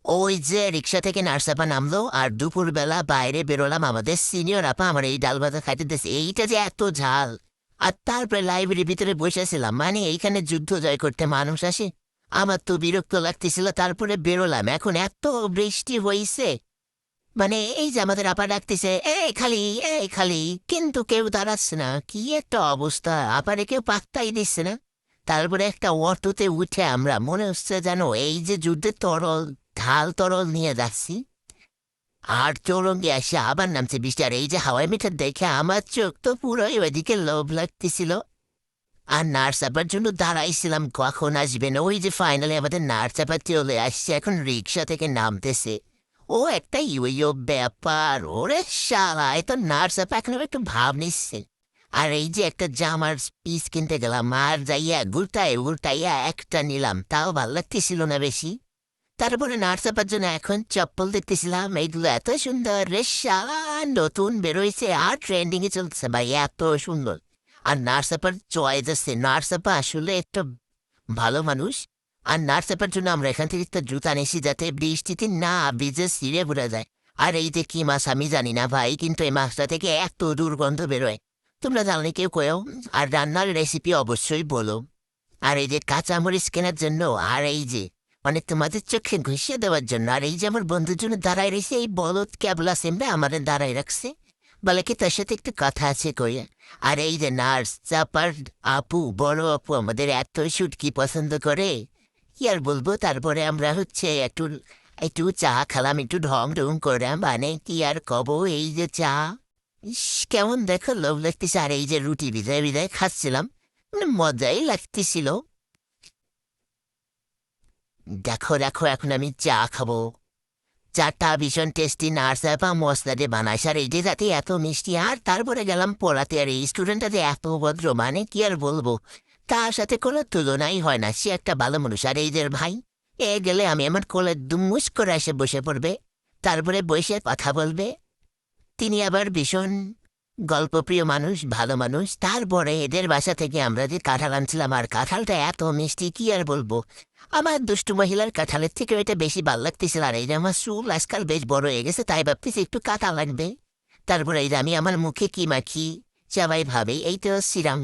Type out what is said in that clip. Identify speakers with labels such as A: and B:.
A: ওই যে রিক্সা থেকে নার্সাপা নামলো আর দুপুরবেলা বাইরে বেরোলাম, আমাদের সিনিয়র আপা আমার এই ডাল ভাত খাইতে দিয়েছে, এইটা যে এত ঝাল। আর তারপরে লাইব্রেরির ভিতরে বসেছিলাম, মানে এইখানে যুদ্ধ জয় করতে মানুষ আসে। আমার তো বিরক্ত লাগতেছিল, তারপরে বেরোলাম। এখন এত বৃষ্টি হইছে, মানে এই যে আমাদের আপা ডাকতেছে এই খালি, এই খালি, কিন্তু কেউ দাঁড়াচ্ছে না। কি একটা অবস্থা, আপারে কেউ পাত্তাই দিচ্ছে না। তারপরে একটা অটোতে উঠে আমরা, মনে হচ্ছে যেন এই যে যুদ্ধের তরল, ঢাল তরল নিয়ে যাচ্ছি। আর চৌরঙ্গে এসে আবার নামছে বৃষ্টি, আর এই যে হাওয়াই মিটার দেখে আমার চোখ তো পুরোই ওইদিকে লোভ লাগতেছিল। আর নার্স আপার জন্য দাঁড়াইছিলাম কখন আসবেন। ওই যে ফাইনালি আমাদের নার্স আপা চলে আসছে, এখন রিক্সা থেকে নামতেছে। ও একটা ইউইও ব্যাপার, ওরে শালা, এ তো নার্স আপা এখন একটু ভাব নিচ্ছে। আর এই যে একটা জামার পিস কিনতে গেলাম, আর যাইয়া গুলটায় উল্টাইয়া একটা নিলাম, তাও ভাল লাগতেছিল না বেশি। তারপরে নার্স আপার জন্য এখন চপ্পল দেখতেছিলাম, এইগুলো এত সুন্দর রে শালা, নতুন বেরোইছে আর ট্রেন্ডিং এ চলছে ভাই, এত সুন্দর। আর নার্স আপার চয়েস আছে, নার্স আপা আসলে একটা ভালো মানুষ। আর নার্স আপার জন্য আমরা এখান থেকে একটা জুতা নিয়েছি, যাতে বৃষ্টিতে না ভিজে ছিঁড়ে পড়ে যায়। আর এই যে কি মাছ আমি জানি না ভাই, কিন্তু এই মাছটা থেকে এত দুর্গন্ধ বেরোয়। তোমরা জানলে কেউ কয়েও। আর রান্নার রেসিপি অবশ্যই বলো। আর এই যে কাঁচামরিচ কেনার জন্য, আর এই যে মানে তোমাদের চোখে ঘুষিয়ে দেওয়ার জন্য, আর এই যে আমার বন্ধুর জন্য দাঁড়ায় রয়েছে এই বলদ ক্যাবলা সেমবে আমাদের দাঁড়ায় রাখছে। বলে কি তার সাথে একটু কথা আছে কইয়া। আর এই যে নার্স চাপার আপু, বড় আপু আমাদের এত শুটকি পছন্দ করে, কি আর বলবো। তারপরে আমরা হচ্ছে একটু একটু চা খেলাম, একটু ঢং ঢং করে, মানে কি আর কব। এই যে চা, ইস কেমন দেখো লোভ লাগতেছে। আর এই যে রুটি বিদায় বিদায় খাচ্ছিলাম, মানে মজাই লাগতেছিল। দেখো দেখো, এখন আমি চা খাবো। চাটা ভীষণ টেস্টি, নার্স আপা মশলা দিয়ে বানায়, আর এই যে যাতে এত মিষ্টি। আর তারপরে গেলাম পড়াতে, আর এই স্টুডেন্টটা যে এত ভদ্র, মানে কি আর বলবো। তার সাথে কোনো তুলনাই হয় না, সে একটা ভালো মানুষ। আর এই যে ভাই, এ গেলে আমি আমার কোলে দুমুস করে এসে বসে পড়বে, তারপরে বসে কথা বলবে। তিনি আবার ভীষণ গল্পপ্রিয় মানুষ, ভালো মানুষ। তারপরে এদের বাসা থেকে আমরা যে কাঁঠাল আনছিলাম, আর কাঁঠালটা এত মিষ্টি কি আর বলবো। আমার দুষ্টু মহিলার কাঁঠালের থেকে এটা বেশি ভাল লাগতেছিল। আর এই যে আমার চুল আজকাল বেশ বড় হয়ে গেছে, তাই ভাবতেছি একটু কাঁঠাল লাগবে। তারপরে এই যে আমি আমার মুখে কি মাখি, সবাই ভাবে এই তো সিরাম।